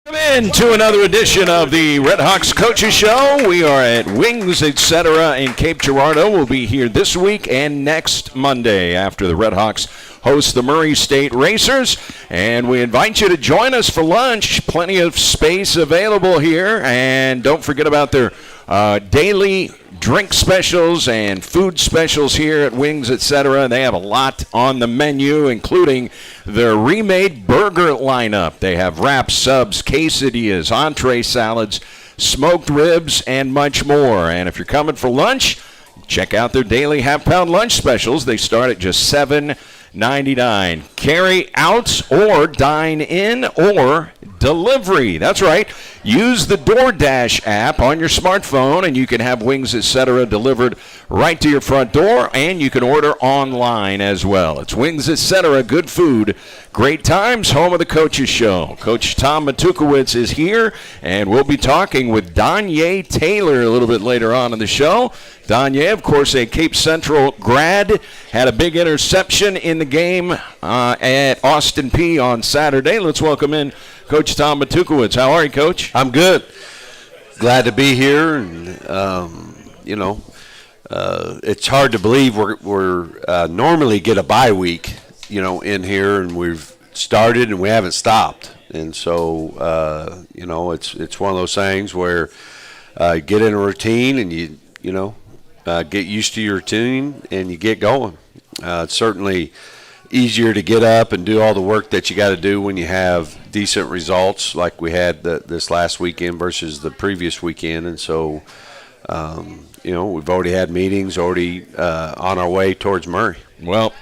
Welcome in to another edition of the Red Hawks Coaches Show. We are at Wings, etc. in Cape Girardeau. We'll be here this week and next Monday after the Red Hawks host the Murray State Racers. And we invite you to join us for lunch. Plenty of space available here. And don't forget about their daily drink specials and food specials here at Wings, etc. They have a lot on the menu, including their remade burger lineup. They have wraps, subs, quesadillas, entree salads, smoked ribs, and much more. And if you're coming for lunch, check out their daily half-pound lunch specials. They start at just $7.99. Carry out or dine in or delivery. That's right. Use the DoorDash app on your smartphone, and you can have Wings, etc. delivered right to your front door, and you can order online as well. It's Wings, etc. Good food, great times, home of the Coaches Show. Coach Tom Matukowicz is here, and we'll be talking with Donye Taylor a little bit later on in the show. Donye, of course, a Cape Central grad, had a big interception in the game at Austin Peay on Saturday. Let's welcome in Coach Tom Matukowicz. How are you, Coach? I'm good. Glad to be here. And, it's hard to believe we're normally get a bye week, in here, and we've started and we haven't stopped. And so, it's one of those things where you get in a routine and you get used to your routine and you get going. It's certainly easier to get up and do all the work that you got to do when you have decent results like we had this last weekend versus the previous weekend. And so, we've already had meetings on our way towards Murray. Well,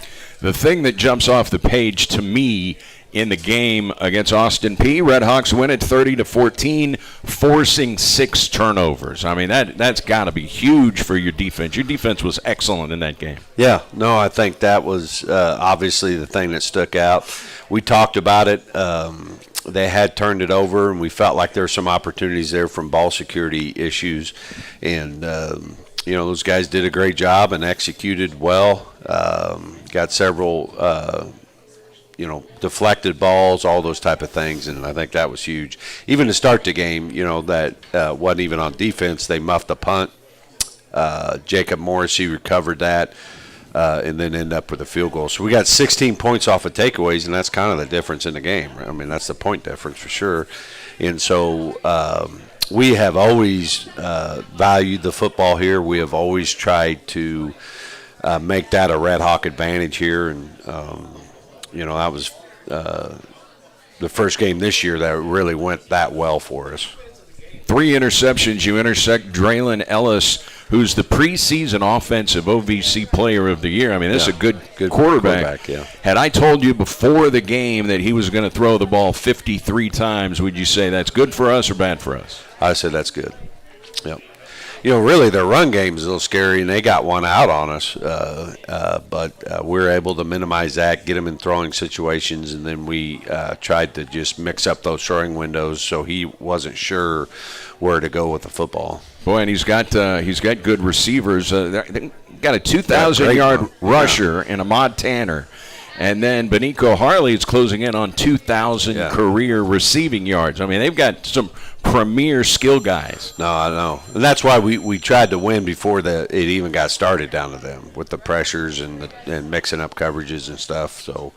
the thing that jumps off the page to me in the game against Austin Peay, Red Hawks win it 30-14, forcing 6 turnovers. I mean, that's got to be huge for your defense. Your defense was excellent in that game. Yeah, no, I think that was obviously the thing that stuck out. We talked about it. They had turned it over, and we felt like there were some opportunities there from ball security issues. And, those guys did a great job and executed well. Got several deflected balls, all those type of things, and I think that was huge. Even to start the game, that wasn't even on defense. They muffed a punt. Jacob Morrissey recovered that, and then ended up with a field goal. So we got 16 points off of takeaways, and that's kind of the difference in the game. I mean, that's the point difference for sure. And so we have always valued the football here. We have always tried to make that a Red Hawk advantage here, and that was the first game this year that really went that well for us. 3 interceptions. You intersect Draylon Ellis, who's the preseason offensive OVC player of the year. I mean, this is a good quarterback. Yeah. Had I told you before the game that he was going to throw the ball 53 times, would you say that's good for us or bad for us? I said that's good. Yep. Really their run game is a little scary, and they got one out on us. But we were able to minimize that, get him in throwing situations, and then we tried to just mix up those throwing windows so he wasn't sure where to go with the football. Boy, and he's got good receivers. They got a 2,000-yard rusher in Ahmad Tanner. And then Benico Harley is closing in on 2,000 career receiving yards. I mean, they've got some premier skill guys. No, I know. And that's why we tried to win before it even got started down to them with the pressures and mixing up coverages and stuff. So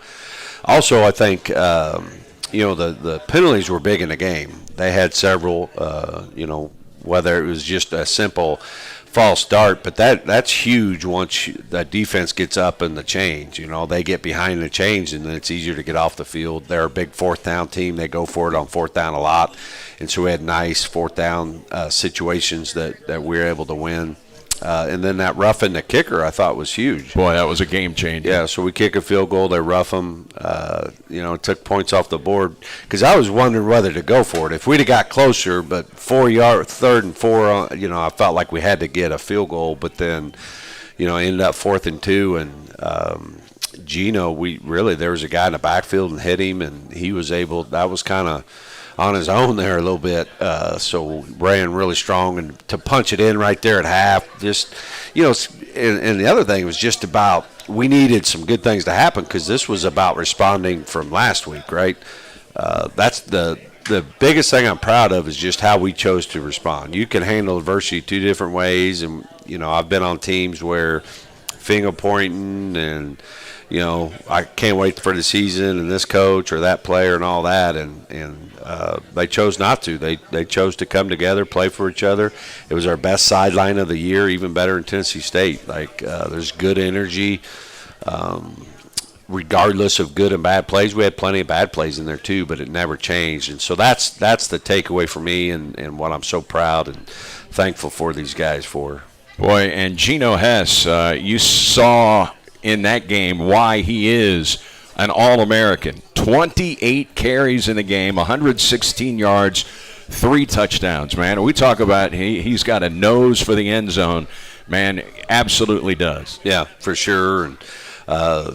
also I think, the penalties were big in the game. They had several, whether it was just a simple false start, but that's huge once the defense gets up in the chains. They get behind the chains, and then it's easier to get off the field. They're a big 4th down team. They go for it on 4th down a lot, and so we had nice 4th down situations that we were able to win. And then that roughing the kicker I thought was huge. Boy, that was a game changer. Yeah, so we kick a field goal, they rough them. Took points off the board because I was wondering whether to go for it. If we'd have got closer, but 3rd and 4, I felt like we had to get a field goal. But then, ended up 4th and 2, and Gino, there was a guy in the backfield and hit him, and he was able. That was kind of on his own there a little bit, so ran really strong, and to punch it in right there at half, just, and the other thing was just about, we needed some good things to happen because this was about responding from last week, right? That's the the biggest thing I'm proud of is just how we chose to respond. You can handle adversity two different ways, and I've been on teams where finger pointing and I can't wait for the season and this coach or that player and all that, and they chose not to. They chose to come together, play for each other. It was our best sideline of the year, even better in Tennessee State. There's good energy. Regardless of good and bad plays, we had plenty of bad plays in there too, but it never changed. And so that's the takeaway for me, and what I'm so proud and thankful for these guys for. Boy, and Geno Hess, you saw in that game why he is an All-American. 28 carries in the game, 116 yards, 3 touchdowns, man. We talk about he's got a nose for the end zone. Man, absolutely does. Yeah, for sure. And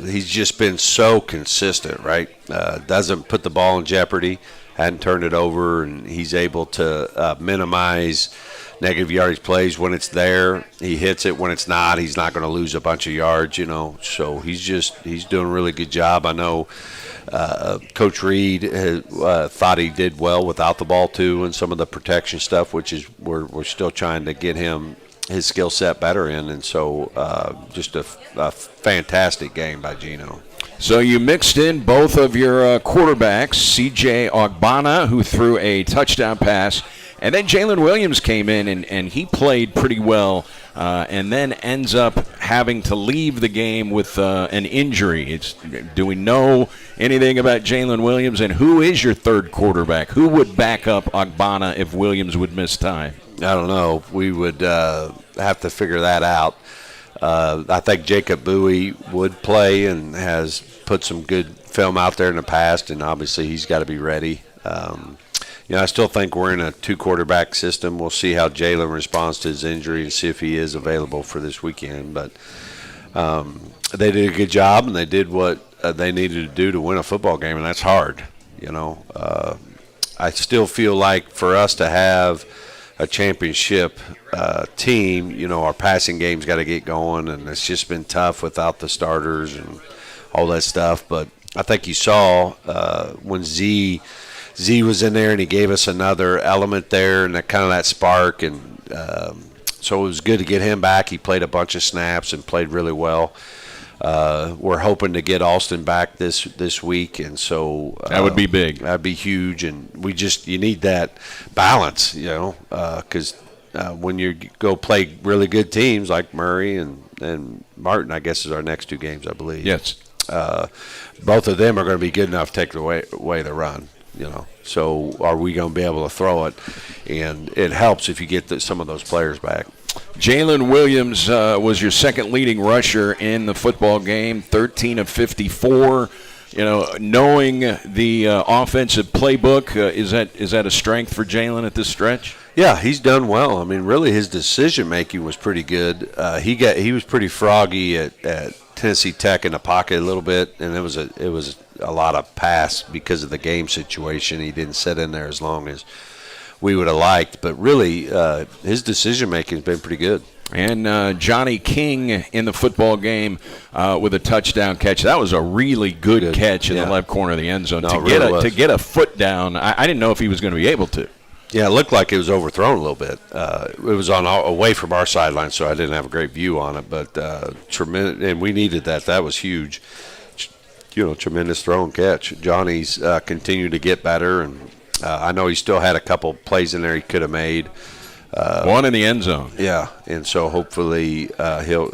he's just been so consistent, right? Doesn't put the ball in jeopardy, hadn't turned it over, and he's able to minimize negative yardage plays when it's there. He hits it when it's not. He's not going to lose a bunch of yards, So he's doing a really good job. I know Coach Reed thought he did well without the ball too, and some of the protection stuff, which is we're still trying to get his skill set better in, and so just a fantastic game by Geno. So you mixed in both of your quarterbacks, C.J. Ogbonna, who threw a touchdown pass, and then Jalen Williams came in, and he played pretty well, and then ends up having to leave the game with an injury. Do we know anything about Jalen Williams, and who is your third quarterback? Who would back up Ogbonna if Williams would miss time? I don't know. We would have to figure that out. I think Jacob Bowie would play and has put some good film out there in the past, and obviously he's got to be ready. I still think we're in a 2-quarterback system. We'll see how Jalen responds to his injury and see if he is available for this weekend. But they did a good job, and they did what they needed to do to win a football game, and that's hard. I still feel like for us to have a championship team, our passing game's got to get going, and it's just been tough without the starters and all that stuff. But I think you saw when Z was in there, and he gave us another element there, and that spark, and so it was good to get him back. He played a bunch of snaps and played really well. We're hoping to get Alston back this week, and so that would be big. That'd be huge, and you need that balance, because when you go play really good teams like Murray and Martin, I guess is our next 2 games, I believe. Yes. Both of them are going to be good enough to take away the run. So are we going to be able to throw it? And it helps if you get some of those players back. Jalen Williams was your second leading rusher in the football game, 13 of 54. Knowing the offensive playbook, is that a strength for Jalen at this stretch? Yeah, he's done well. I mean, really, his decision making was pretty good. He was pretty froggy at Tennessee Tech in the pocket a little bit, and it was a lot of pass because of the game situation. He didn't sit in there as long as we would have liked, but really his decision-making has been pretty good. And Johnny King in the football game with a touchdown catch. That was a really good catch in the left corner of the end zone. To get a foot down, I didn't know if he was going to be able to. Yeah, it looked like it was overthrown a little bit. It was away from our sideline, so I didn't have a great view on it, but tremendous, and we needed that. That was huge. Tremendous throw and catch. Johnny's continued to get better, and I know he still had a couple plays in there he could have made. One in the end zone. Yeah, and so hopefully he'll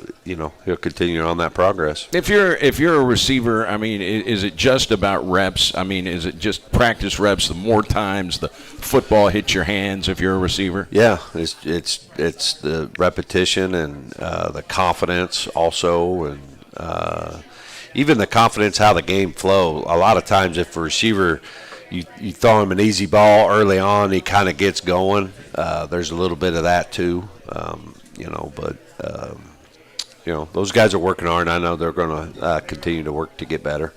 continue on that progress. If you're a receiver, I mean, is it just about reps? I mean, is it just practice reps? The more times the football hits your hands, if you're a receiver. Yeah, it's the repetition and the confidence also, and even the confidence how the game flow. A lot of times, if a receiver you throw him an easy ball early on, he kind of gets going. There's a little bit of that too, but those guys are working hard, and I know they're going to continue to work to get better.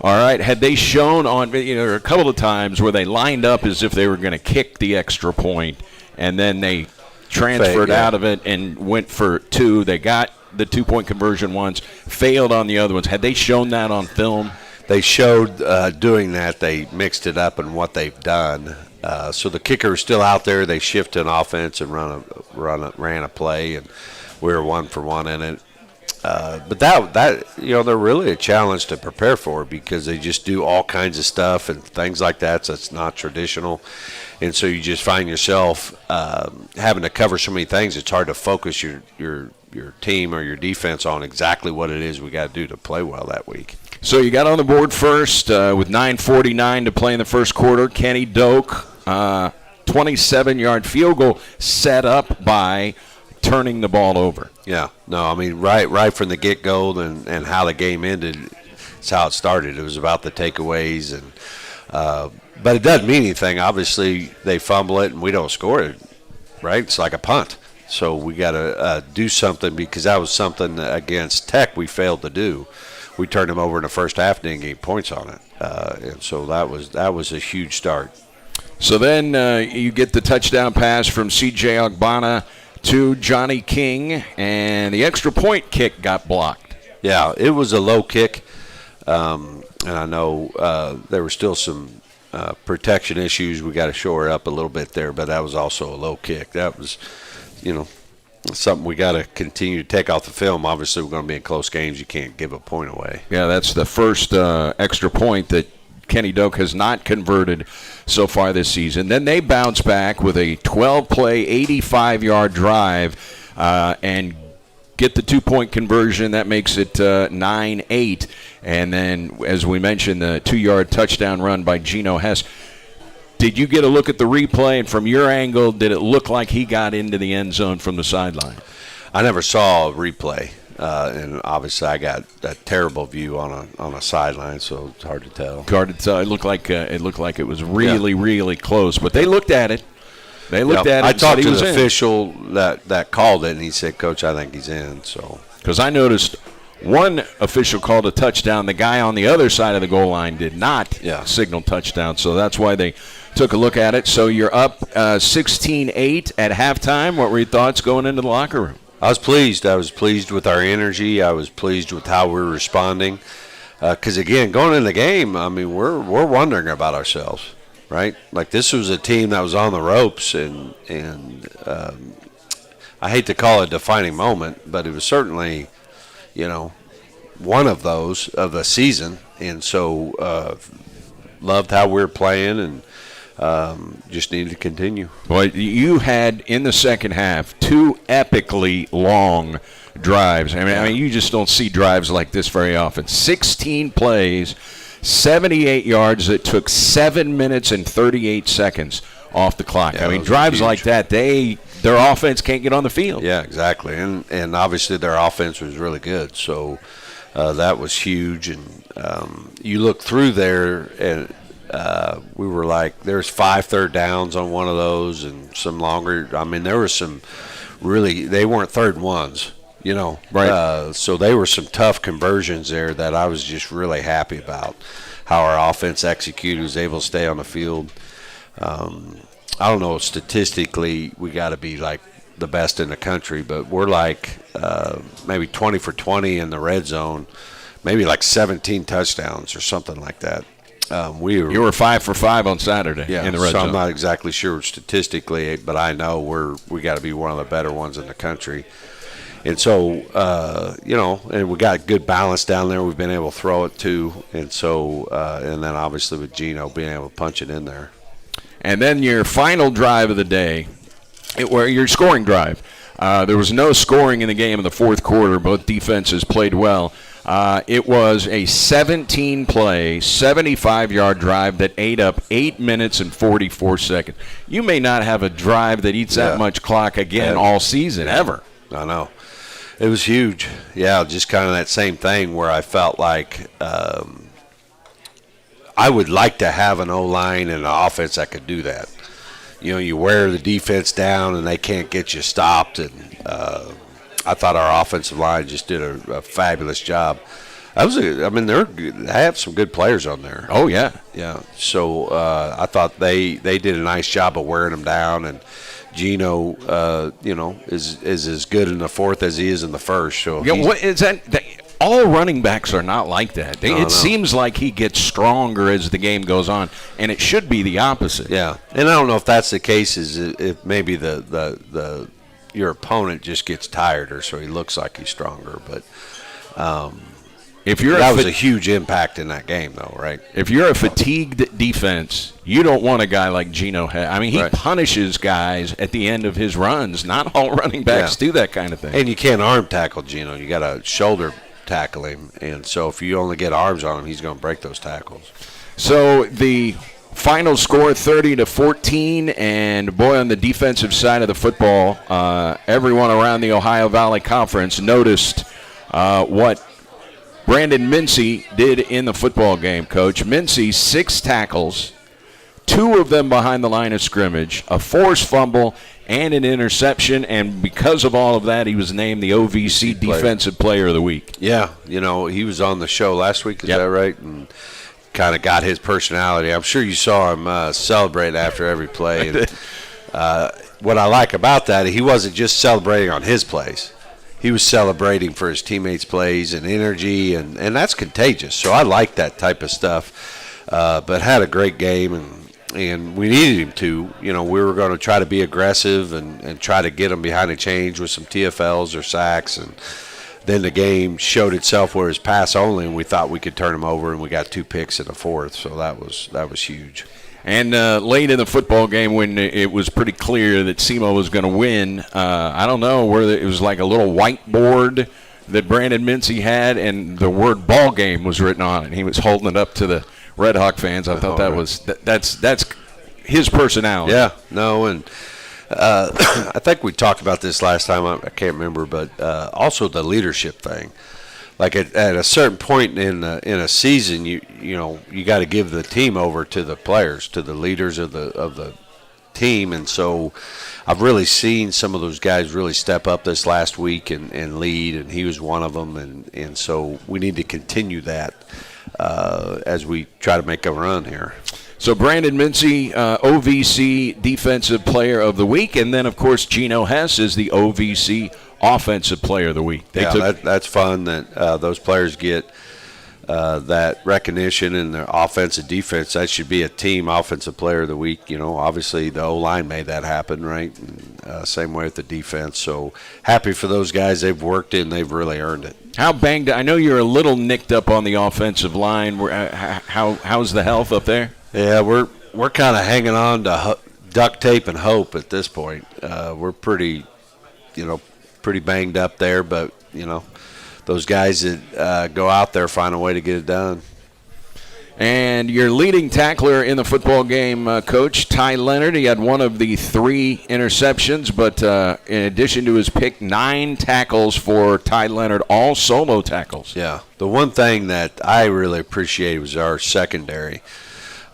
All right. Had they shown on, a couple of times where they lined up as if they were going to kick the extra point, and then they transferred out of it and went for 2. They got the 2-point conversion once, failed on the other ones. Had they shown that on film? they showed doing that. They mixed it up in what they've done. So the kicker is still out there. They shift an offense and ran a play, and we were 1 for 1 in it. But that they're really a challenge to prepare for because they just do all kinds of stuff and things like that. So it's not traditional, and so you just find yourself having to cover so many things. It's hard to focus your team or your defense on exactly what it is we got to do to play well that week. So you got on the board first with 9:49 to play in the first quarter. Kenny Doak, 27-yard field goal set up by turning the ball over. Yeah, no, I mean, right from the get-go and how the game ended, it's how it started. It was about the takeaways, but it doesn't mean anything. Obviously, they fumble it and we don't score it, right? It's like a punt. So we got to do something because that was something against Tech we failed to do. We turned them over in the first half and didn't get points on it, and so that was a huge start. So then you get the touchdown pass from C.J. Ogbonna to Johnny King, and the extra point kick got blocked. Yeah, it was a low kick, and I know there were still some protection issues. We got to shore it up a little bit there, but that was also a low kick. That was, something we got to continue to take off the film. Obviously, we're going to be in close games. You can't give a point away. Yeah, that's the first extra point that Kenny Doak has not converted so far this season. Then they bounce back with a 12-play, 85-yard drive and get the 2-point conversion. That makes it 9-8. And then, as we mentioned, the 2-yard touchdown run by Geno Hess. Did you get a look at the replay? And from your angle, did it look like he got into the end zone from the sideline? I never saw a replay. And obviously, I got a terrible view on a sideline, so it's hard to tell. It looked like it was really close, but they looked at it. They looked at it. I talked to the official that called it, and he said, "Coach, I think he's in." So because I noticed one official called a touchdown, the guy on the other side of the goal line did not signal touchdown, so that's why they took a look at it. So you're up 16-8 at halftime. What were your thoughts going into the locker room? I was pleased. I was pleased with our energy. I was pleased with how we were responding. Because, again, going into the game, I mean, we're wondering about ourselves, right? Like, this was a team that was on the ropes, and I hate to call it a defining moment, but it was certainly, one of those of the season. And so loved how we were playing and just needed to continue. Well, you had in the second half 2 epically long drives. I mean, you just don't see drives like this very often. 16 plays, 78 yards that took 7 minutes and 38 seconds off the clock. Yeah, I mean, drives huge. like that, their offense can't get on the field. Yeah, exactly. And obviously their offense was really good. So that was huge. And you look through there and we were like, there's 5 third downs on one of those and some longer. I mean, there were some really, they weren't third and ones, Right. So they were some tough conversions there that I was just really happy about how our offense executed, was able to stay on the field. I don't know, statistically, we got to be like the best in the country, but we're like maybe 20 for 20 in the red zone, maybe like 17 touchdowns or something like that. You were 5 for 5 on Saturday in the red zone. I'm not exactly sure statistically, but I know we got to be one of the better ones in the country. And so, and we got good balance down there. We've been able to throw it too. And so, and then obviously with Geno being able to punch it in there. And then your final drive of the day, your scoring drive. There was no scoring in the game in the fourth quarter. Both defenses played well. It was a 17-play, 75-yard drive that ate up 8 minutes and 44 seconds. You may not have a drive that eats that much clock again all season, ever. I know. It was huge. Yeah, just kind of that same thing where I felt like I would like to have an O-line and an offense that could do that. You wear the defense down and they can't get you stopped. And I thought our offensive line just did a fabulous job. They have some good players on there. Oh, yeah. Yeah. So I thought they did a nice job of wearing them down. And Geno, is as good in the fourth as he is in the first. So what is that? all running backs are not like that. No. Seems like he gets stronger as the game goes on, and it should be the opposite. Yeah, and I don't know if that's the case. Is if maybe your opponent just gets tired, or so he looks like he's stronger. But that was a huge impact in that game, though, right? If you're a fatigued defense, you don't want a guy like Geno. I mean, he punishes guys at the end of his runs. Not all running backs do that kind of thing. And you can't arm tackle Geno. You got to shoulder tackle him. And so if you only get arms on him, he's going to break those tackles. So the final score 30-14, and boy, on the defensive side of the football, everyone around the Ohio Valley Conference noticed what Brandon Mincy did in the football game, Coach. Mincy, 6 tackles, 2 of them behind the line of scrimmage, a forced fumble, and an interception. And because of all of that, he was named the OVC Defensive Player of the Week. Yeah, he was on the show last week, is that right? And kind of got his personality. I'm sure you saw him celebrate after every play. And, what I like about that, he wasn't just celebrating on his plays. He was celebrating for his teammates' plays and energy, and that's contagious. So I like that type of stuff. But had a great game, and we needed him to. We were going to try to be aggressive and try to get him behind the change with some TFLs or sacks. And then the game showed itself where it was pass only, and we thought we could turn him over, and we got 2 picks in the 4th. So that was huge. And late in the football game, when it was pretty clear that SEMO was going to win, I don't know, where it was like a little whiteboard that Brandon Mincy had, and the word "ball game" was written on it. And he was holding it up to the Red Hawk fans. I thought that's his personality. Yeah, no, and I think we talked about this last time. I can't remember, but also the leadership thing. Like at a certain point in a season, you got to give the team over to the players, to the leaders of the team, and so I've really seen some of those guys really step up this last week and lead, and he was one of them, and so we need to continue that as we try to make a run here. So Brandon Mincy, OVC Defensive Player of the Week, and then of course Geno Hess is the OVC Offensive Player of the Week. That's fun that those players get that recognition in their offense and defense. That should be a team Offensive Player of the Week. Obviously the O-line made that happen, right? And, same way with the defense. So happy for those guys. They've worked it and they've really earned it. How banged? I know you're a little nicked up on the offensive line. How's the health up there? Yeah, we're kind of hanging on to duct tape and hope at this point. We're pretty banged up there, but those guys that go out there find a way to get it done. And your leading tackler in the football game, Coach, Ty Leonard, he had one of the 3 interceptions, but in addition to his pick, 9 tackles for Ty Leonard, all solo tackles. Yeah, the one thing that I really appreciated was our secondary.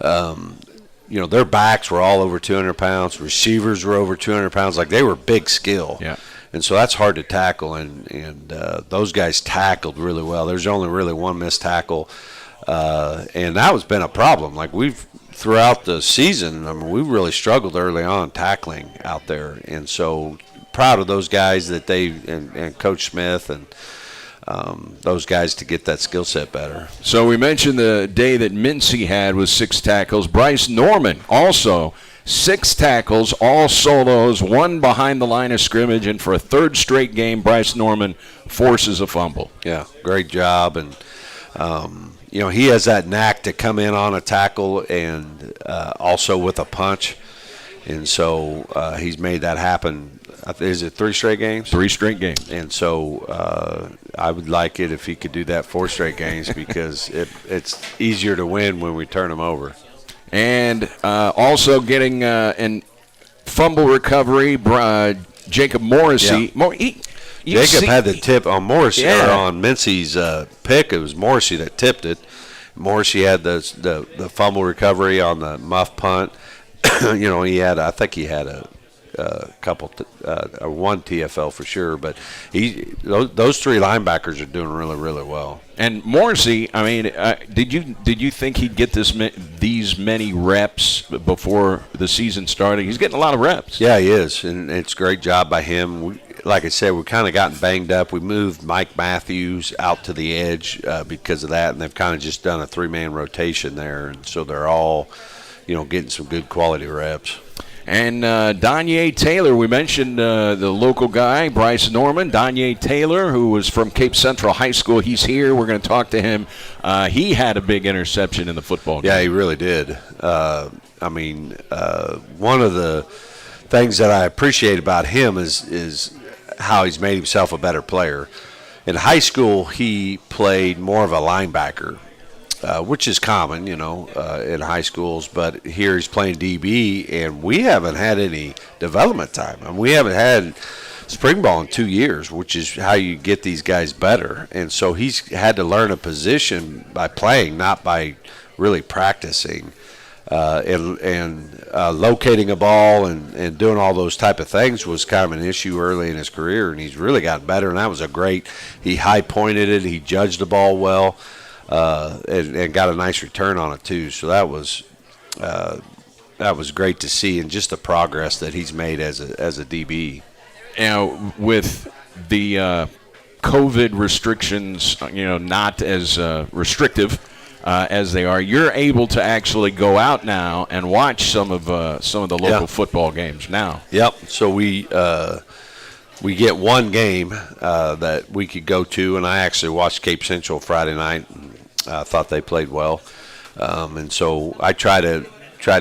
Their backs were all over 200 pounds. Receivers were over 200 pounds. Like, they were big skill. Yeah. And so that's hard to tackle, and those guys tackled really well. There's only really one missed tackle, and that has been a problem. Like, throughout the season, we've really struggled early on tackling out there. And so proud of those guys that and Coach Smith and those guys to get that skill set better. So we mentioned the day that Mincy had was 6 tackles. Bryce Norman also 6 tackles, all solos, 1 behind the line of scrimmage, and for a 3rd straight game, Bryce Norman forces a fumble. Yeah, great job. And, he has that knack to come in on a tackle and also with a punch. And so he's made that happen. Is it 3 straight games? 3 straight games. And so I would like it if he could do that 4 straight games because it's easier to win when we turn them over. And also getting an fumble recovery, Jacob Morrissey. Yeah. Jacob had the tip on Morrissey, or on Mincy's pick. It was Morrissey that tipped it. Morrissey had the fumble recovery on the muff punt. I think he had a couple, one TFL for sure, but those 3 linebackers are doing really, really well. And Morrissey, I mean, did you think he'd get these many reps before the season started? He's getting a lot of reps. Yeah, he is, and it's a great job by him. like I said, we've kind of gotten banged up. We moved Mike Matthews out to the edge because of that, and they've kind of just done a 3-man rotation there, and so they're all, getting some good quality reps. And Danye Taylor, we mentioned the local guy, Bryce Norman. Danye Taylor, who was from Cape Central High School, he's here. We're going to talk to him. He had a big interception in the football game. Yeah, he really did. One of the things that I appreciate about him is how he's made himself a better player. In high school, he played more of a linebacker, which is common, in high schools. But here he's playing DB, and we haven't had any development time. We haven't had spring ball in 2 years, which is how you get these guys better. And so he's had to learn a position by playing, not by really practicing. Locating a ball and doing all those type of things was kind of an issue early in his career, and he's really gotten better. And that was he high pointed it, he judged the ball well, and got a nice return on it too. So that was great to see, and just the progress that he's made as a DB. Now, with the COVID restrictions, not as restrictive as they are, you're able to actually go out now and watch some of the local football games now. Yep. So we get one game that we could go to, and I actually watched Cape Central Friday night. I thought they played well, and so I try to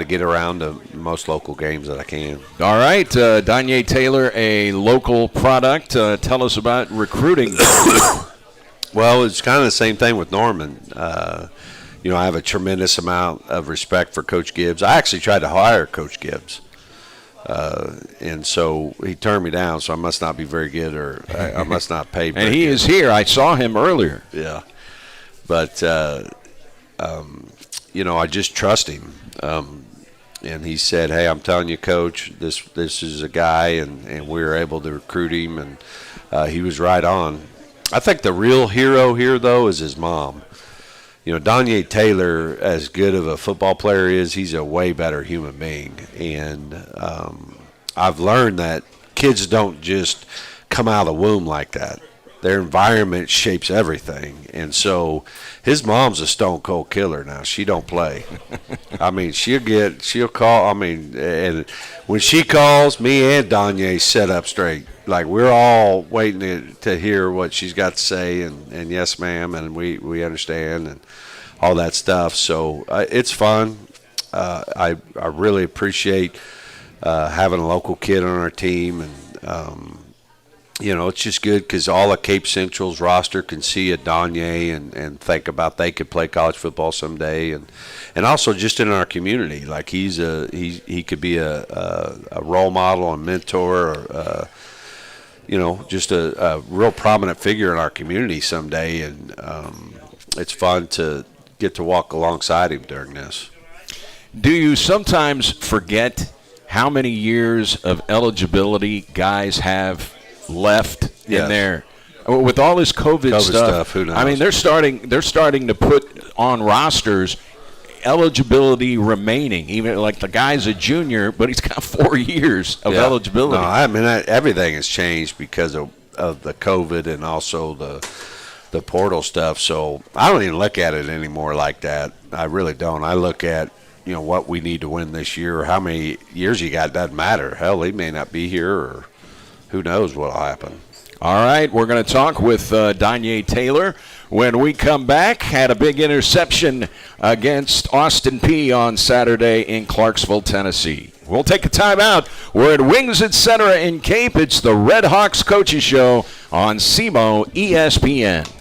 get around to most local games that I can. All right, Danye Taylor, a local product. Tell us about recruiting. Well, it's kind of the same thing with Norman. I have a tremendous amount of respect for Coach Gibbs. I actually tried to hire Coach Gibbs, and so he turned me down. So I must not be very good, or I must not pay. And he is here. I saw him earlier. Yeah, but I just trust him. And he said, "Hey, I'm telling you, Coach, this is a guy," and we were able to recruit him, and he was right on. I think the real hero here, though, is his mom. Danye Taylor, as good of a football player is, he's a way better human being. And I've learned that kids don't just come out of the womb like that. Their environment shapes everything. And so his mom's a stone cold killer now. She don't play. She'll call. And when she calls, me and Danye set up straight. Like, we're all waiting to hear what she's got to say, and yes, ma'am, and we understand, and all that stuff. So it's fun. I really appreciate having a local kid on our team, and it's just good because all of Cape Central's roster can see a Danye and think about they could play college football someday, and also just in our community, like he could be a role model and mentor, or just a real prominent figure in our community someday, and it's fun to get to walk alongside him during this. Do you sometimes forget how many years of eligibility guys have left in there? With all this COVID stuff, who knows? they're starting to put on rosters eligibility remaining. Even like the guy's a junior, but he's got 4 years of eligibility. No, everything has changed because of the COVID and also the portal stuff. So I don't even look at it anymore like that. I really don't. I look at what we need to win this year, or how many years you got. Doesn't matter. Hell, he may not be here, or who knows what'll happen. All right, we're going to talk with Danye Taylor when we come back. Had a big interception against Austin Peay on Saturday in Clarksville, Tennessee. We'll take a timeout. We're at Wings, etc. in Cape. It's the Red Hawks Coaches Show on SEMO ESPN.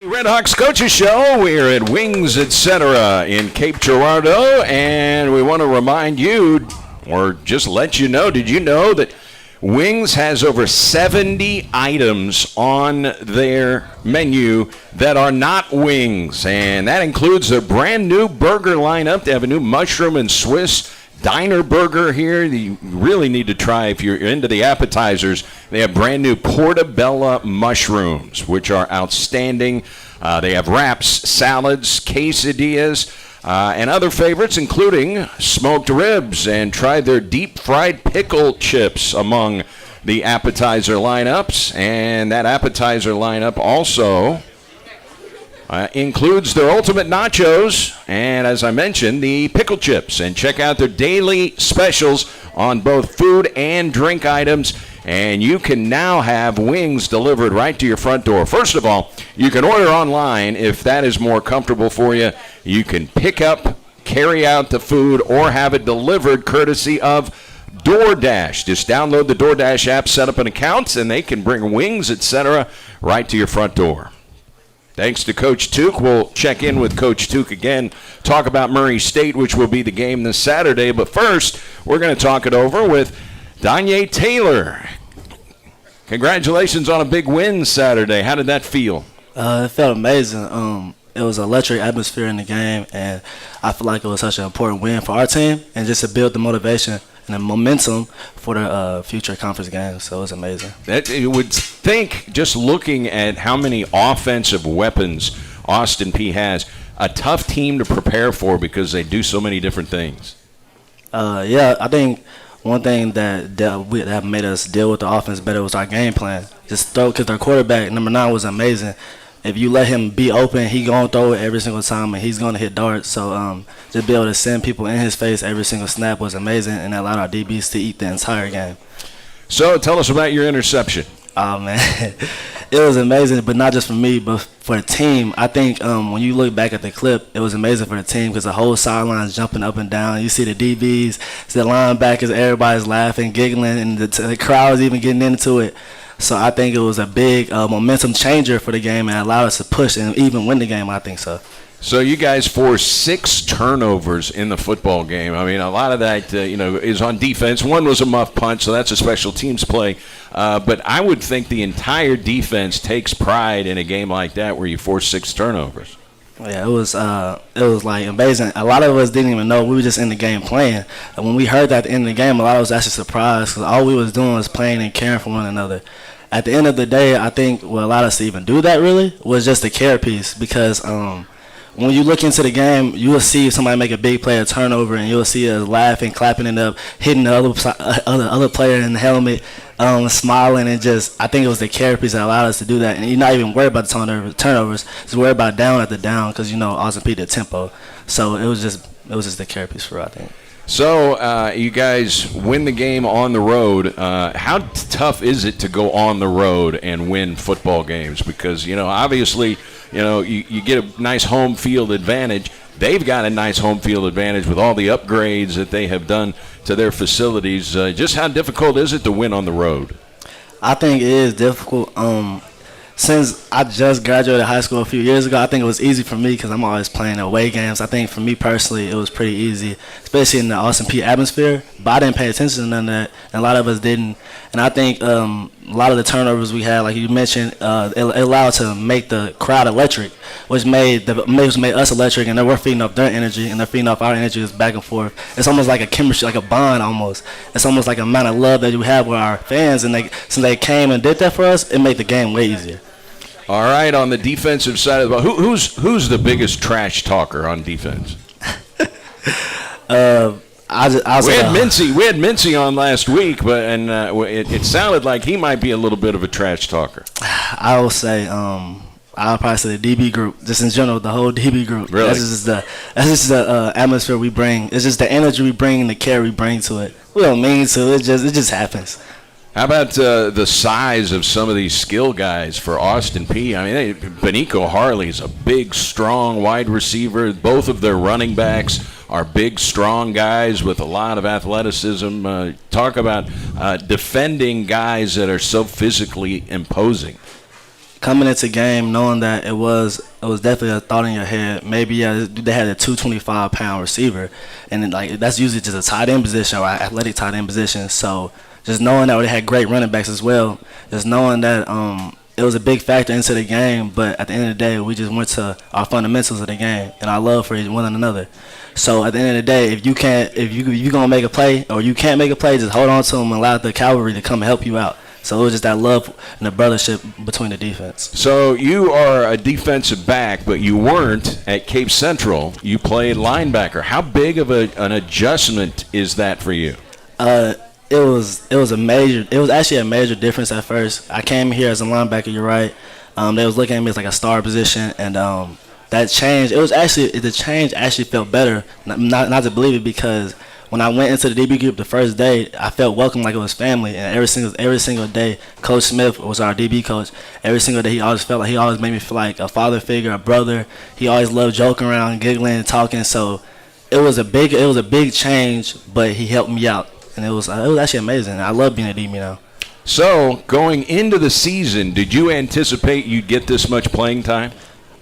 Red Hawks Coaches Show. We're at Wings, etc. in Cape Girardeau, and we want to remind you, or just let you know, did you know that Wings has over 70 items on their menu that are not wings, and that includes a brand new burger lineup. They have a new mushroom and Swiss diner burger here. You really need to try if you're into the appetizers. They have brand new portobello mushrooms, which are outstanding. They have wraps, salads, quesadillas, and other favorites, including smoked ribs, and try their deep fried pickle chips among the appetizer lineups. And that appetizer lineup also includes their ultimate nachos and, as I mentioned, the pickle chips. And check out their daily specials on both food and drink items. And you can now have wings delivered right to your front door. First of all, you can order online if that is more comfortable for you. You can pick up, carry out the food, or have it delivered courtesy of DoorDash. Just download the DoorDash app, set up an account, and they can bring wings, etc., right to your front door. Thanks to Coach Tuke. We'll check in with Coach Tuke again, talk about Murray State, which will be the game this Saturday. But first, we're going to talk it over with Danye Taylor. Congratulations on a big win Saturday. How did that feel? It felt amazing. It was an electric atmosphere in the game, and I feel like it was such an important win for our team and just to build the motivation and the momentum for the future conference games. So it was amazing. You would think, just looking at how many offensive weapons Austin Peay has, a tough team to prepare for because they do so many different things. Yeah, I think one thing that made us deal with the offense better was our game plan. Just throw, because their quarterback, number 9, was amazing. If you let him be open, he's going to throw it every single time, and he's going to hit darts. So to be able to send people in his face every single snap was amazing, and that allowed our DBs to eat the entire game. So tell us about your interception. Oh, man. It was amazing, but not just for me, but for the team. I think when you look back at the clip, it was amazing for the team because the whole sideline's jumping up and down. You see the DBs, the linebackers, everybody's laughing, giggling, and the crowd's even getting into it. So I think it was a big momentum changer for the game and allowed us to push and even win the game, I think so. So you guys forced 6 turnovers in the football game. I mean, a lot of that, is on defense. One was a muff punch, so that's a special teams play. But I would think the entire defense takes pride in a game like that where you force 6 turnovers. Yeah, it was like amazing. A lot of us didn't even know. We were just in the game playing. And when we heard that at the end of the game, a lot of us actually surprised because all we was doing was playing and caring for one another. At the end of the day, I think what allowed us to even do that really was just the care piece because when you look into the game, you will see somebody make a big play, a turnover, and you'll see us laughing, clapping it up, hitting the other player in the helmet, smiling, and just I think it was the care piece that allowed us to do that. And you're not even worried about the turnovers, just worried about down after down because Austin Peay the tempo. So it was just the care piece for us, I think. So you guys win the game on the road. How tough is it to go on the road and win football games? Because, obviously, you get a nice home field advantage. They've got a nice home field advantage with all the upgrades that they have done to their facilities. Just how difficult is it to win on the road? I think it is difficult. Since I just graduated high school a few years ago, I think it was easy for me because I'm always playing away games. I think for me personally, it was pretty easy, especially in the Austin Peay atmosphere. But I didn't pay attention to none of that, and a lot of us didn't. And I think a lot of the turnovers we had, like you mentioned, it allowed to make the crowd electric, which made us electric, and then we're feeding off their energy, and they're feeding off our energy just back and forth. It's almost like a chemistry, like a bond almost. It's almost like a amount of love that you have with our fans, and since they came and did that for us, it made the game way easier. All right, on the defensive side of the ball, who's the biggest trash talker on defense? We had Mincy on last week, and it sounded like he might be a little bit of a trash talker. I will say, I'll probably say the DB group, just in general, the whole DB group. Really? That's just the atmosphere we bring. It's just the energy we bring and the care we bring to it. We don't mean to. It just happens. How about the size of some of these skill guys for Austin Peay? I mean, Benico Harley's a big, strong wide receiver. Both of their running backs are big, strong guys with a lot of athleticism. Talk about defending guys that are so physically imposing. coming into game, knowing that it was definitely a thought in your head. Maybe they had a 225-pound receiver, and then, like, that's usually just a tight end position or athletic tight end position. So just knowing that they had great running backs as well, just knowing that it was a big factor into the game. But at the end of the day, we just went to our fundamentals of the game and our love for one another. So at the end of the day, if you're gonna make a play or you can't make a play, just hold on to them and allow the cavalry to come and help you out. So it was just that love and the brothership between the defense. So you are a defensive back, but you weren't at Cape Central. You played linebacker. How big of an adjustment is that for you? It was actually a major difference at first. I came here as a linebacker. You're right. They was looking at me as like a star position, and that change. The change actually felt better. Not to believe it, because when I went into the DB group the first day, I felt welcome like it was family. And every single day, Coach Smith was our DB coach. Every single day, he always made me feel like a father figure, a brother. He always loved joking around, giggling, and talking. So it was a big change, but he helped me out, and it was actually amazing. I love being a DB now. So going into the season, did you anticipate you'd get this much playing time?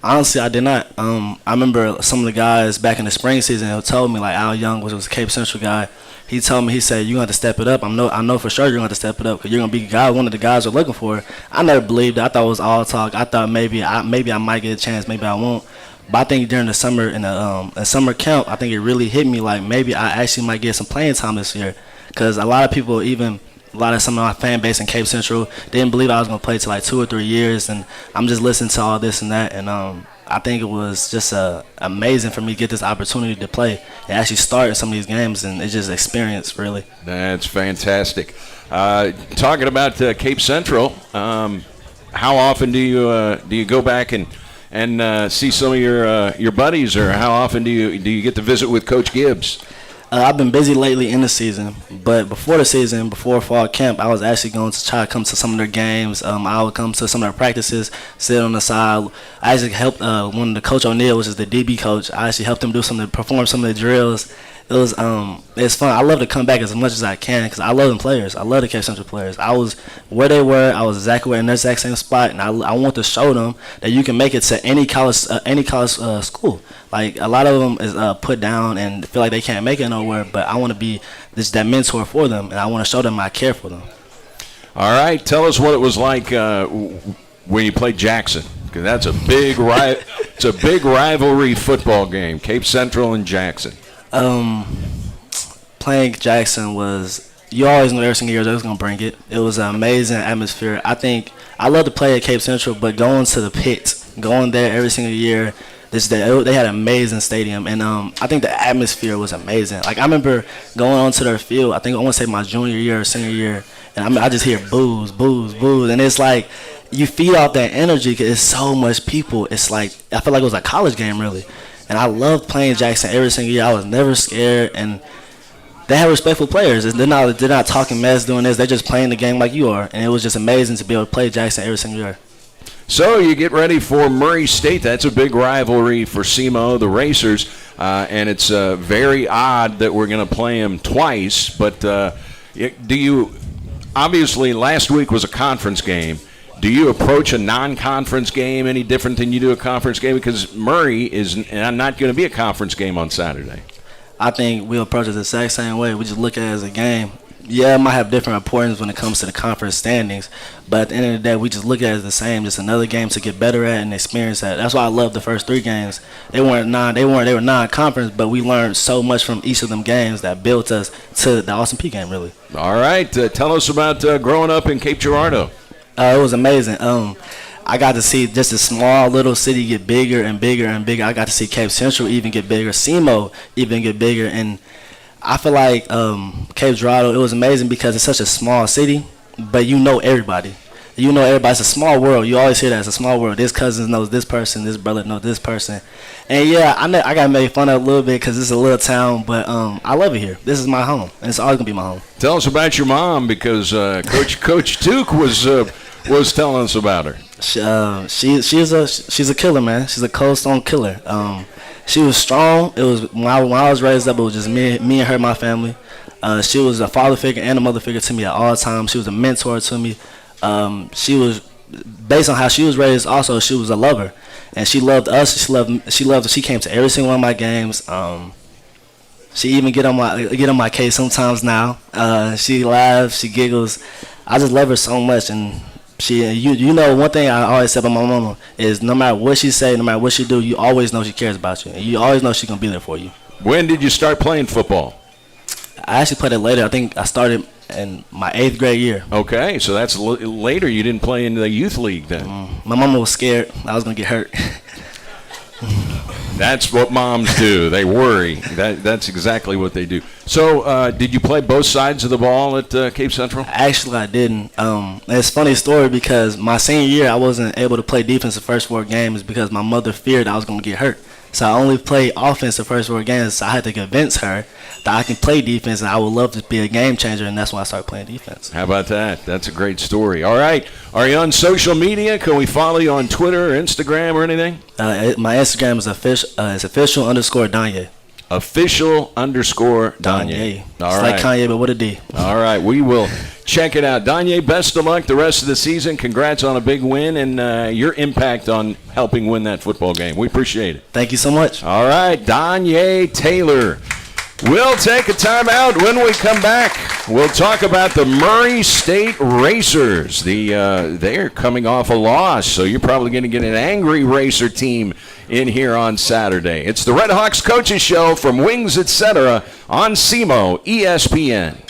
Honestly, I did not. I remember some of the guys back in the spring season who told me, like Al Young, which was a Cape Central guy. He told me, he said, "You're going to have to step it up. I know for sure you're going to have to step it up because you're going to be one of the guys we're looking for." I never believed it. I thought it was all talk. I thought maybe I might get a chance, maybe I won't. But I think during the summer in the summer camp, I think it really hit me like maybe I actually might get some playing time this year, because a lot of people, even a lot of some of my fan base in Cape Central, didn't believe I was going to play till like 2 or 3 years, and I'm just listening to all this and that, and I think it was just amazing for me to get this opportunity to play and actually start in some of these games, and it's just experience, really. That's fantastic. Talking about Cape Central, how often do you go back and see some of your buddies, or how often do you get to visit with Coach Gibbs? I've been busy lately in the season, but before the season, before fall camp, I was actually going to try to come to some of their games. I would come to some of their practices, sit on the side. I actually helped one of the Coach O'Neal, which is the DB coach. I actually helped him perform some of the drills. It's fun. I love to come back as much as I can because I love them players. I love the Cape Central players. I was where they were. I was exactly where in their exact same spot, and I want to show them that you can make it to any college school. Like a lot of them is put down and feel like they can't make it nowhere, but I want to be that mentor for them, and I want to show them I care for them. All right, tell us what it was like when you played Jackson, because that's a big it's a big rivalry football game, Cape Central and Jackson. Playing Jackson was, you always know every single year they was going to bring it. It was an amazing atmosphere. I think I love to play at Cape Central, but going to the pit, going there every single year, they had an amazing stadium, and I think the atmosphere was amazing. Like I remember going onto their field, I want to say my junior year or senior year, and I just hear boos, boos, boos, and it's like you feed off that energy because it's so much people. It's like I feel like it was a college game really. And I loved playing Jackson every single year. I was never scared, and they have respectful players. They're not talking mess doing this. They're just playing the game like you are, and it was just amazing to be able to play Jackson every single year. So you get ready for Murray State. That's a big rivalry for SEMO, the Racers, and it's very odd that we're going to play them twice. But do you – obviously last week was a conference game. Do you approach a non-conference game any different than you do a conference game? Because Murray is not going to be a conference game on Saturday. I think we'll approach it the exact same way. We just look at it as a game. Yeah, it might have different importance when it comes to the conference standings, but at the end of the day, we just look at it as the same, just another game to get better at and experience that. That's why I love the first 3 games. They were non-conference, but we learned so much from each of them games that built us to the Austin Peay game, really. All right, tell us about growing up in Cape Girardeau. It was amazing. I got to see just a small little city get bigger and bigger and bigger. I got to see Cape Central even get bigger, SEMO even get bigger, and I feel like Cape Girardeau, it was amazing because it's such a small city, but you know everybody. You know everybody. It's a small world. You always hear that. It's a small world. This cousin knows this person. This brother knows this person. And, yeah, I got made fun of a little bit because it's a little town, but I love it here. This is my home, and it's always going to be my home. Tell us about your mom because Coach Duke was telling us about her. She's a killer, man. She's a cold stone killer. She was strong. It was when I was raised up, it was just me and her, my family. She was a father figure and a mother figure to me at all times. She was a mentor to me. She was based on how she was raised, also she was a lover, and she loved us. She came to every single one of my games. She even get on my case sometimes now. She laughs, she giggles. I just love her so much, and you know, one thing I always said about my mama is no matter what she say, no matter what she do, you always know she cares about you, and you always know she's gonna be there for you. When did you start playing football? I actually played it later. I think I started in my 8th grade year. Okay, so that's later. You didn't play in the youth league then. My mama was scared I was gonna get hurt. That's what moms do. They worry. That's exactly what they do. So, did you play both sides of the ball at Cape Central? Actually, I didn't. It's a funny story because my senior year, I wasn't able to play defense the first 4 games because my mother feared I was going to get hurt. So I only played offense the first 4 games. So I had to convince her that I can play defense and I would love to be a game changer, and that's when I started playing defense. How about that? That's a great story. All right. Are you on social media? Can we follow you on Twitter or Instagram or anything? My Instagram is official_Danye. Official_Danye. All It's right. like Kanye, but with a D. All right. We will check it out. Danye, best of luck the rest of the season. Congrats on a big win and your impact on helping win that football game. We appreciate it. Thank you so much. All right. Danye Taylor. We'll take a timeout. When we come back, we'll talk about the Murray State Racers. They're coming off a loss, so you're probably going to get an angry Racer team in here on Saturday. It's the Red Hawks Coaches Show from Wings Etc. on SEMO ESPN.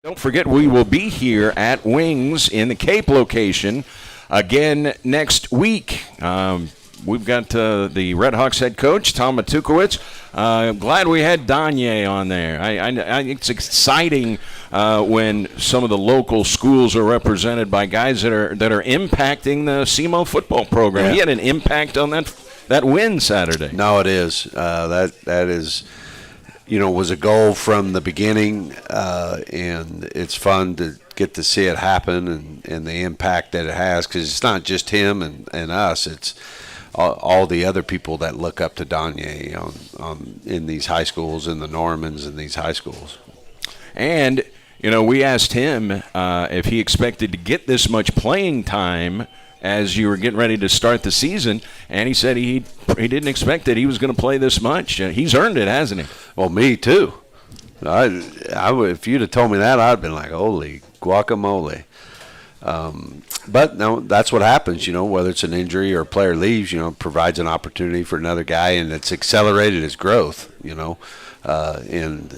Don't forget, we will be here at Wings in the Cape location again next week. We've got the Red Hawks head coach, Tom Matukowicz. Glad we had Danye on there. I think it's exciting when some of the local schools are represented by guys that are impacting the SEMO football program. Yeah. He had an impact on that win Saturday. No, it is. That is, was a goal from the beginning, and it's fun to get to see it happen and the impact that it has, because it's not just him and us. It's all the other people that look up to Danye in these high schools, and the Normans in these high schools. And, we asked him if he expected to get this much playing time as you were getting ready to start the season, and he said he didn't expect that he was going to play this much. He's earned it, hasn't he? Well, me too. I if you'd have told me that, I'd have been like, holy guacamole. But no, that's what happens, whether it's an injury or a player leaves, provides an opportunity for another guy, and it's accelerated his growth, and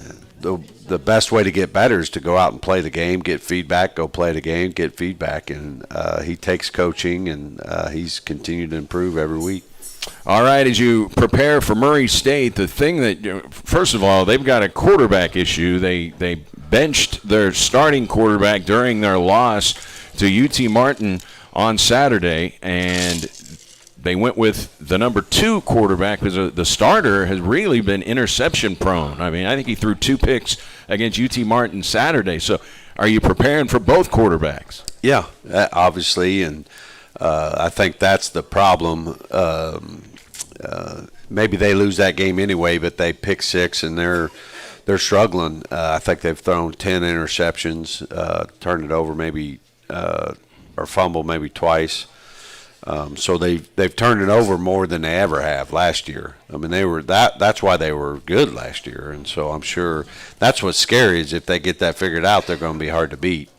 the best way to get better is to go out and play the game, get feedback, go play the game, get feedback, and he takes coaching, and he's continued to improve every week. All right, as you prepare for Murray State, the thing that, first of all, they've got a quarterback issue. They benched their starting quarterback during their loss to UT Martin on Saturday, and they went with the number 2 quarterback because the starter has really been interception prone. I mean, I think he threw 2 picks against UT Martin Saturday. So are you preparing for both quarterbacks? Yeah, obviously, and I think that's the problem. Maybe they lose that game anyway, but they pick 6 and they're struggling. I think they've thrown 10 interceptions, turned it over maybe or fumbled maybe twice. So they've turned it over more than they ever have last year. I mean, that's why they were good last year, and so I'm sure that's what's scary is if they get that figured out, they're going to be hard to beat.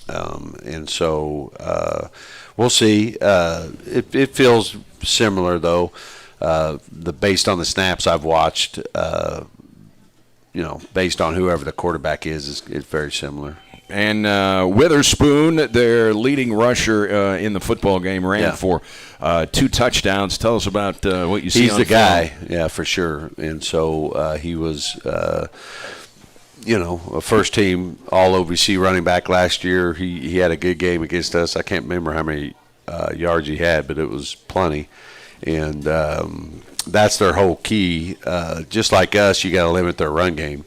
And so we'll see. It feels similar though. Based on the snaps I've watched, based on whoever the quarterback is, it's very similar. And Witherspoon, their leading rusher in the football game, ran for 2 touchdowns. Tell us about what you see. He's on the film. guy, yeah, for sure. And so he was, a first-team All-OVC running back last year. He had a good game against us. I can't remember how many yards he had, but it was plenty. And that's their whole key. Just like us, you got to limit their run game.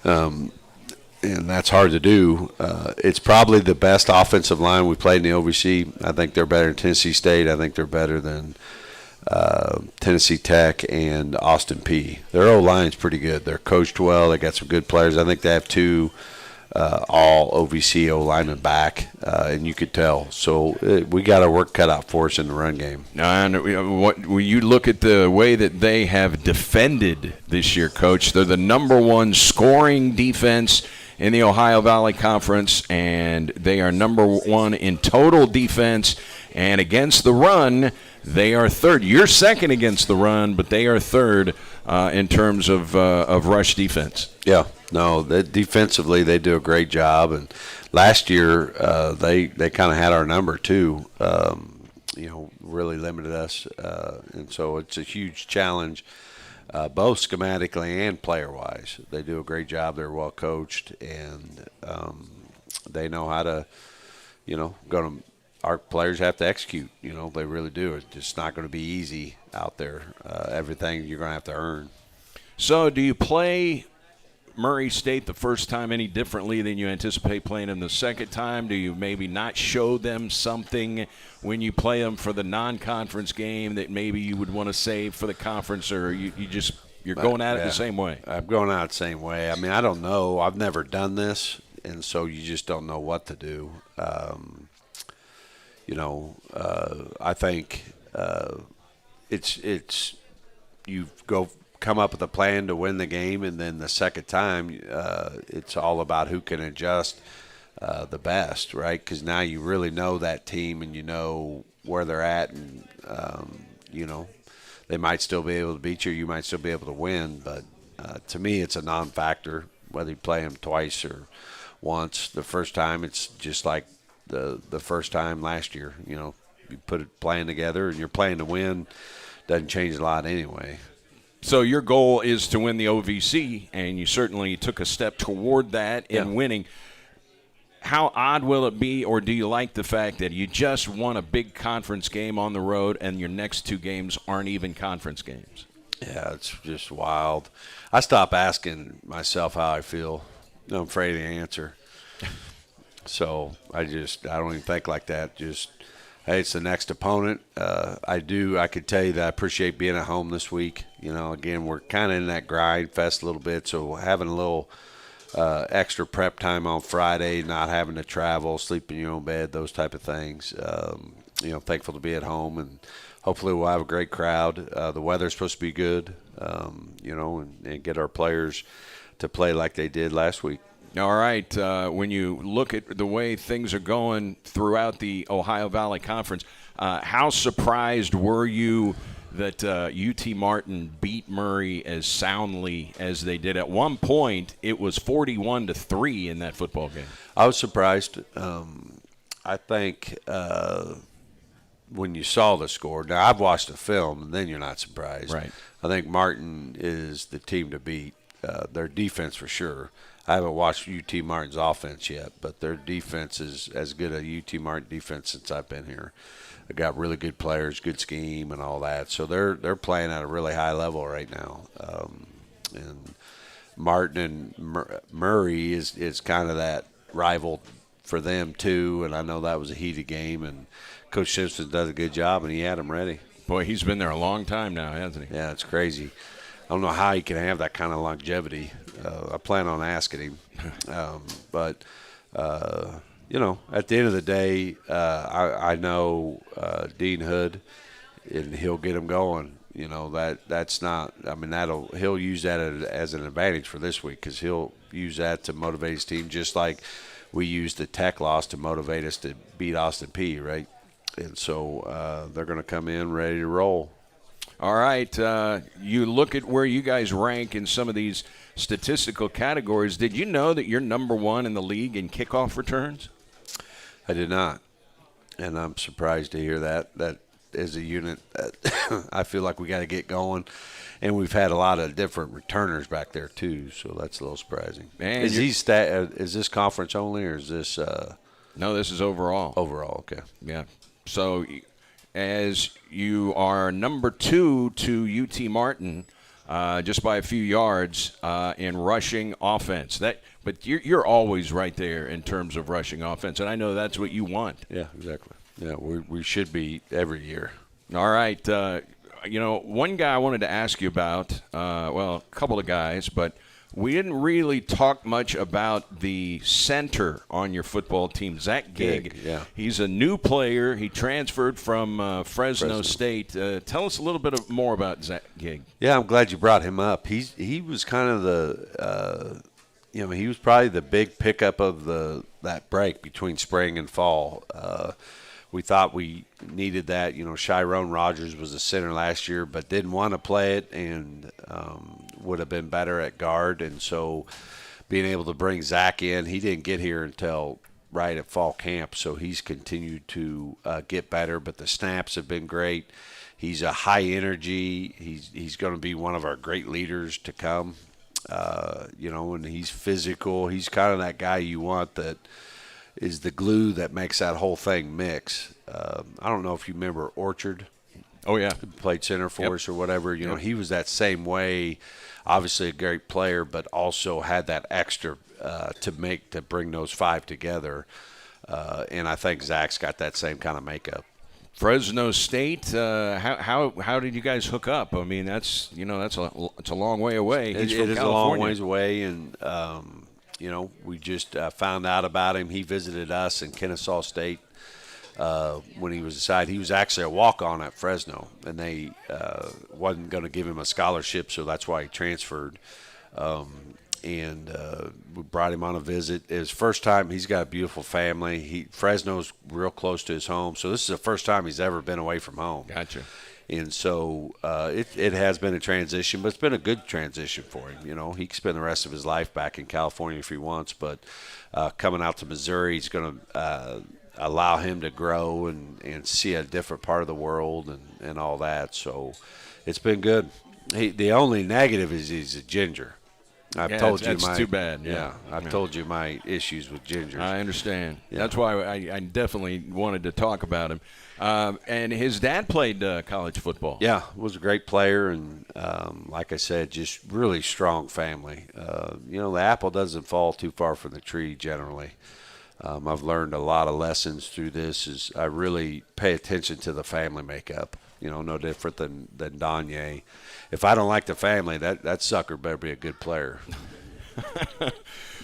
And that's hard to do. It's probably the best offensive line we played in the OVC. I think they're better than Tennessee State. I think they're better than Tennessee Tech and Austin Peay. Their O-line's pretty good. They're coached well. They got some good players. I think they have 2 all OVC O-linemen back, and you could tell. So we got our work cut out for us in the run game. And when you look at the way that they have defended this year, Coach, they're the number 1 scoring defense in the Ohio Valley Conference, and they are number 1 in total defense. And against the run, they are 3rd. You're 2nd against the run, but they are 3rd in terms of rush defense. Yeah, no, defensively they do a great job. And last year they kind of had our number too. Really limited us, and so it's a huge challenge. Both schematically and player-wise. They do a great job. They're well coached, and they know how to, our players have to execute. They really do. It's just not going to be easy out there. Everything you're going to have to earn. So do you play Murray State the first time any differently than you anticipate playing them the second time? Do you maybe not show them something when you play them for the non-conference game that maybe you would want to save for the conference, or you're going at it the same way? I'm going at it the same way. I mean, I don't know. I've never done this, and so you just don't know what to do. I think it's you come up with a plan to win the game, and then the second time it's all about who can adjust the best, right? Because now you really know that team and you know where they're at, and they might still be able to beat you, you might still be able to win, but to me it's a non-factor whether you play them twice or once. The first time it's just like the first time last year. You put a plan together and you're playing to win. Doesn't change a lot anyway. So your goal is to win the OVC, and you certainly took a step toward that in winning. How odd will it be, or do you like the fact that you just won a big conference game on the road and your next 2 games aren't even conference games? Yeah, it's just wild. I stop asking myself how I feel. I'm afraid to answer. So I don't even think like that. Just, hey, it's the next opponent. I could tell you that I appreciate being at home this week. Again, we're kind of in that grind fest a little bit, so having a little extra prep time on Friday, not having to travel, sleep in your own bed, those type of things. Thankful to be at home, and hopefully we'll have a great crowd. The weather's supposed to be good, and get our players to play like they did last week. All right. When you look at the way things are going throughout the Ohio Valley Conference, how surprised were you that UT Martin beat Murray as soundly as they did? At one point, it was 41-3 in that football game. I was surprised. I think when you saw the score. Now, I've watched the film, and then you're not surprised. Right. I think Martin is the team to beat. Their defense for sure. I haven't watched UT Martin's offense yet, but their defense is as good a UT Martin defense since I've been here. They got really good players, good scheme, and all that. So they're playing at a really high level right now. And Martin and Murray is kind of that rival for them too. And I know that was a heated game, and Coach Simpson does a good job, and he had them ready. Boy, he's been there a long time now, hasn't he? Yeah, it's crazy. I don't know how he can have that kind of longevity. I plan on asking him. But you know, at the end of the day, I know Dean Hood, and he'll get him going. You know, that's not – I mean, he'll use that as an advantage for this week, because he'll use that to motivate his team, just like we used the Tech loss to motivate us to beat Austin Peay, right? And so they're going to come in ready to roll. All right. You look at where you guys rank in some of these statistical categories. Did you know that you're number one in the league in kickoff returns? I did not, and I'm surprised to hear that. That is a unit that I feel like we got to get going, and we've had a lot of different returners back there too, so that's a little surprising. And is this conference only, or is this? No, this is overall. Overall, okay. Yeah. So, as you are number 2 to UT Martin, just by a few yards in rushing offense. But you're always right there in terms of rushing offense, and I know that's what you want. Yeah, exactly. Yeah, we should be every year. All right. You know, one guy I wanted to ask you about, well, a couple of guys, but we didn't really talk much about the center on your football team, Zach Gigg. Yeah. He's a new player. He transferred from Fresno State. Tell us a little bit more about Zach Gigg. Yeah, I'm glad you brought him up. He was kind of the he was probably the big pickup of that break between spring and fall. We thought we needed that. You know, Chiron Rogers was a center last year, but didn't want to play it, and would have been better at guard. And so being able to bring Zach in, he didn't get here until right at fall camp, so he's continued to get better. But the snaps have been great. He's a high energy. He's going to be one of our great leaders to come. And he's physical. He's kind of that guy you want that is the glue that makes that whole thing mix. I don't know if you remember Orchard. Oh, yeah. Who played center for us or whatever. You know, he was that same way. Obviously a great player, but also had that extra to bring those five together. And I think Zach's got that same kind of makeup. Fresno State. How did you guys hook up? I mean, it's a long way away. He's from California. a long ways away, and we just found out about him. He visited us in Kennesaw State when he was decided. He was actually a walk-on at Fresno, and they wasn't going to give him a scholarship, so that's why he transferred. And we brought him on a visit. His first time. He's got a beautiful family. Fresno's real close to his home, so this is the first time he's ever been away from home. Gotcha. And so it has been a transition, but it's been a good transition for him. You know, he can spend the rest of his life back in California if he wants, but coming out to Missouri, he's going to allow him to grow and see a different part of the world and all that. So it's been good. The only negative is he's a ginger. I've told you that's too bad. Yeah, I've told you my issues with gingers. I understand. Yeah. That's why I definitely wanted to talk about him. And his dad played college football. Yeah, was a great player, and like I said, just really strong family. The apple doesn't fall too far from the tree generally. I've learned a lot of lessons through this. Is I really pay attention to the family makeup. You know, no different than Danye. If I don't like the family, that sucker better be a good player.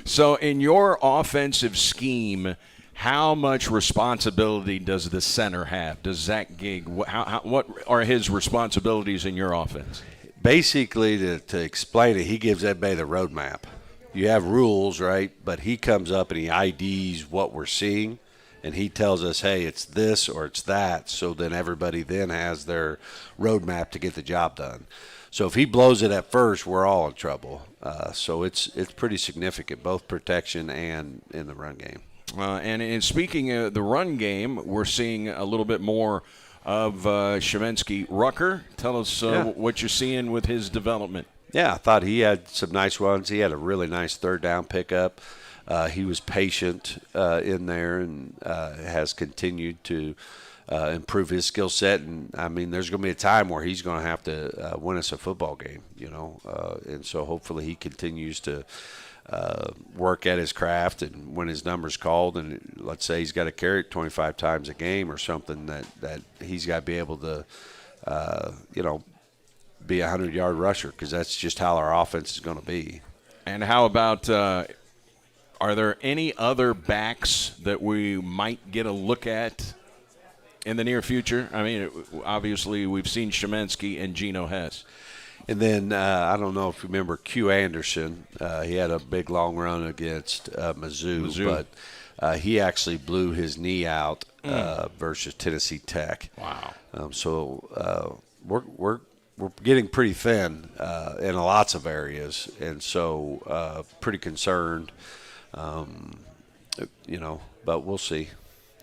So in your offensive scheme, how much responsibility does the center have? Does Zach Gigg, what are his responsibilities in your offense? Basically, to explain it, he gives everybody the roadmap. You have rules, right? But he comes up and he IDs what we're seeing. And he tells us, hey, it's this or it's that. So then everybody then has their roadmap to get the job done. So if he blows it at first, we're all in trouble. So it's pretty significant, both protection and in the run game. And speaking of the run game, we're seeing a little bit more of Shemensky. Rucker, tell us what you're seeing with his development. Yeah, I thought he had some nice runs. He had a really nice third down pickup. He was patient in there and has continued to improve his skill set. And, I mean, there's going to be a time where he's going to have to win us a football game, and so hopefully he continues to work at his craft, and when his number's called, and let's say he's got to carry it 25 times a game or something, that he's got to be able to, be a 100-yard rusher, because that's just how our offense is going to be. And how about are there any other backs that we might get a look at in the near future? I mean, obviously we've seen Shemensky and Geno Hess. And then I don't know if you remember Q Anderson. He had a big long run against Mizzou, but he actually blew his knee out versus Tennessee Tech. Wow. So we're getting pretty thin in lots of areas, and so pretty concerned. But we'll see.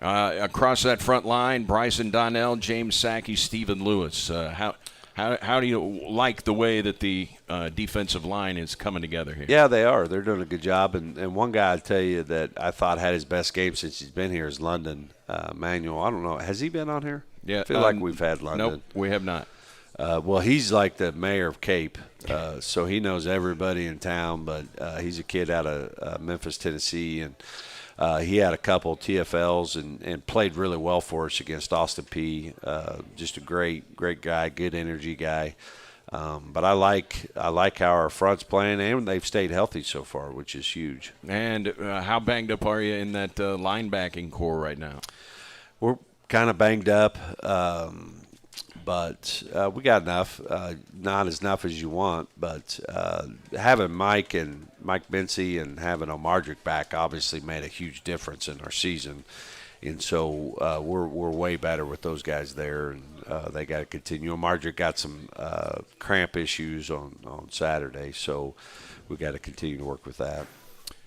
Across that front line, Bryson Donnell, James Sackey, Stephen Lewis. How do you like the way that the defensive line is coming together here? Yeah, they are. They're doing a good job. And one guy I'd tell you that I thought had his best game since he's been here is London Manuel. I don't know. Has he been on here? Yeah. I feel like we've had London. Nope, we have not. Well, he's like the mayor of Cape, so he knows everybody in town. But he's a kid out of Memphis, Tennessee, and he had a couple TFLs and played really well for us against Austin P. Just a great guy, good energy guy. But I like how our front's playing, and they've stayed healthy so far, which is huge. And how banged up are you in that linebacking core right now? We're kind of banged up. But we got enough, not as enough as you want. But having Mike Bency and having Omardrick back obviously made a huge difference in our season. And so we're way better with those guys there, and they got to continue. Omardrick got some cramp issues on Saturday, so we got to continue to work with that.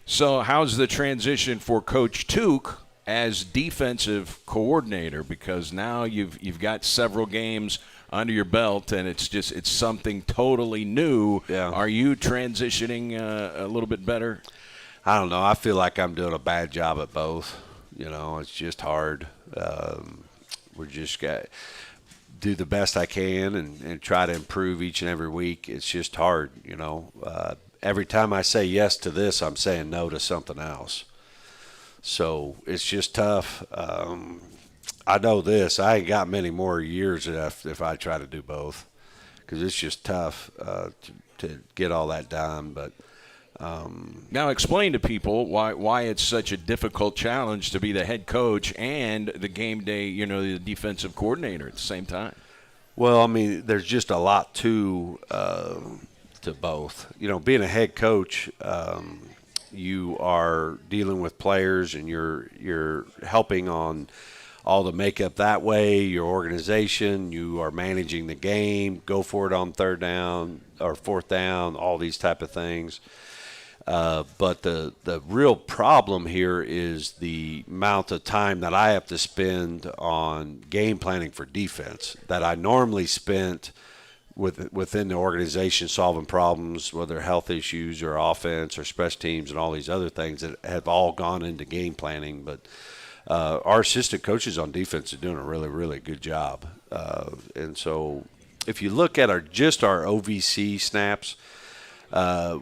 So how's the transition for Coach Took as defensive coordinator, because now you've got several games under your belt and it's something totally new. Yeah. Are you transitioning a little bit better? I don't know. I feel like I'm doing a bad job at both. It's just hard. We're just got to do the best I can and try to improve each and every week. It's just hard. Every time I say yes to this, I'm saying no to something else. So it's just tough. I know this. I ain't got many more years if I try to do both, because it's just tough to get all that done. But now explain to people why it's such a difficult challenge to be the head coach and the game day, the defensive coordinator at the same time. Well, I mean, there's just a lot to both. Being a head coach, you are dealing with players and you're helping on all the makeup that way, your organization, you are managing the game, go for it on third down or fourth down, all these type of things. But the real problem here is the amount of time that I have to spend on game planning for defense that I normally spent within the organization solving problems, whether health issues or offense or special teams and all these other things that have all gone into game planning. But our assistant coaches on defense are doing a really, really good job. And so if you look at our OVC snaps,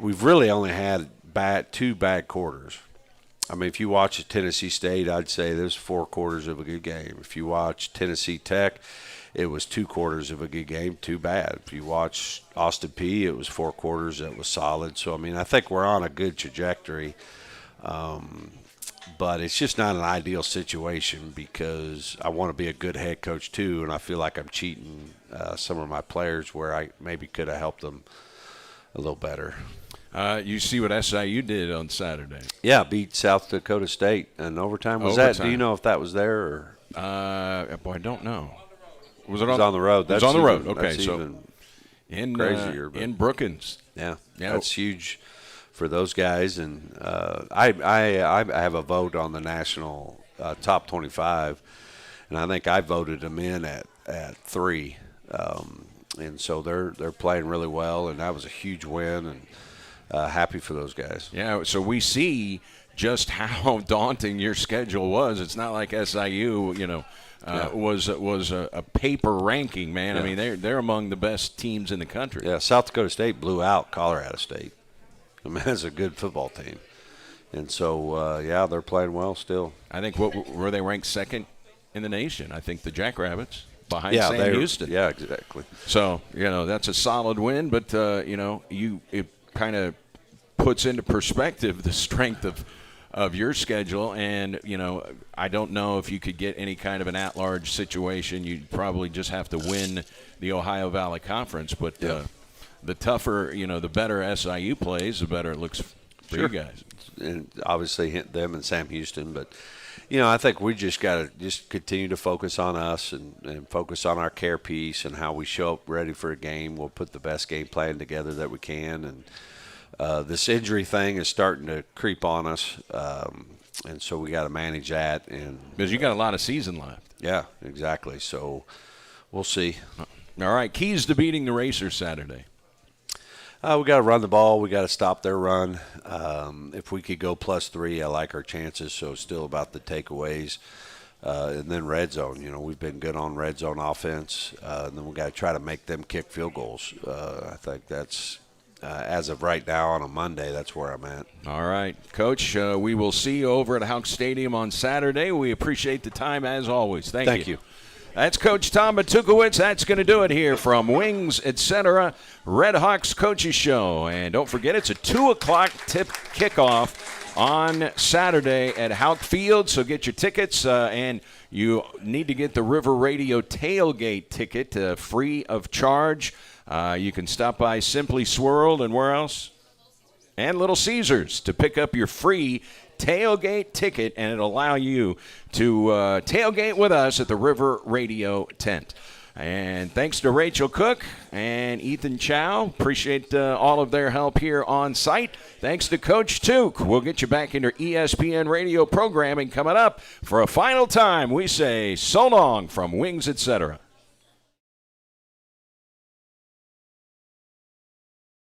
we've really only had two bad quarters. I mean, if you watch Tennessee State, I'd say there's 4 quarters of a good game. If you watch Tennessee Tech, it was 2 quarters of a good game, 2 bad. If you watch Austin P, it was 4 quarters that was solid. So, I mean, I think we're on a good trajectory. But it's just not an ideal situation because I want to be a good head coach too, and I feel like I'm cheating some of my players where I maybe could have helped them a little better. You see what SIU did on Saturday. Yeah, beat South Dakota State in overtime. That? Do you know if that was there? Or? I don't know. Was it on the road? It was on the road. Okay, that's so even in crazier. In Brookings. Yeah, that's huge for those guys. And I have a vote on the national top 25, and I think I voted them in at at 3. And so they're playing really well, and that was a huge win, and happy for those guys. Yeah, so we see just how daunting your schedule was. It's not like SIU, was a paper ranking, man. Yeah. I mean, they're among the best teams in the country. Yeah, South Dakota State blew out Colorado State. I mean, that's a good football team. And so, they're playing well still. I think were they ranked second in the nation? I think the Jackrabbits behind Yeah, Sam Houston. Yeah, exactly. So, that's a solid win, but, it kind of puts into perspective the strength of your schedule. And, I don't know if you could get any kind of an at-large situation. You'd probably just have to win the Ohio Valley Conference. But the tougher, the better SIU plays, the better it looks for you guys. And obviously hit them and Sam Houston. But, I think we just got to just continue to focus on us and focus on our care piece and how we show up ready for a game. We'll put the best game plan together that we can. And this injury thing is starting to creep on us. And so we got to manage that. Because you got a lot of season left. Yeah, exactly. So we'll see. All right, keys to beating the Racers Saturday. We got to run the ball. We got to stop their run. If we could go +3, I like our chances. So still about the takeaways. And then red zone. We've been good on red zone offense. And then we got to try to make them kick field goals. I think that's as of right now on a Monday, that's where I'm at. All right, Coach, we will see you over at Houck Stadium on Saturday. We appreciate the time as always. Thank you. That's Coach Tom Matukowicz. That's going to do it here from Wings, etc. Red Hawks Coaches Show. And don't forget, it's a 2 o'clock tip kickoff on Saturday at Houck Field. So get your tickets, and you need to get the River Radio tailgate ticket free of charge. You can stop by Simply Swirled and where else? And Little Caesars to pick up your free tailgate ticket, and it'll allow you to tailgate with us at the River Radio tent. And thanks to Rachel Cook and Ethan Chow. Appreciate all of their help here on site. Thanks to Coach Took. We'll get you back into ESPN radio programming coming up. For a final time, we say so long from Wings, etc.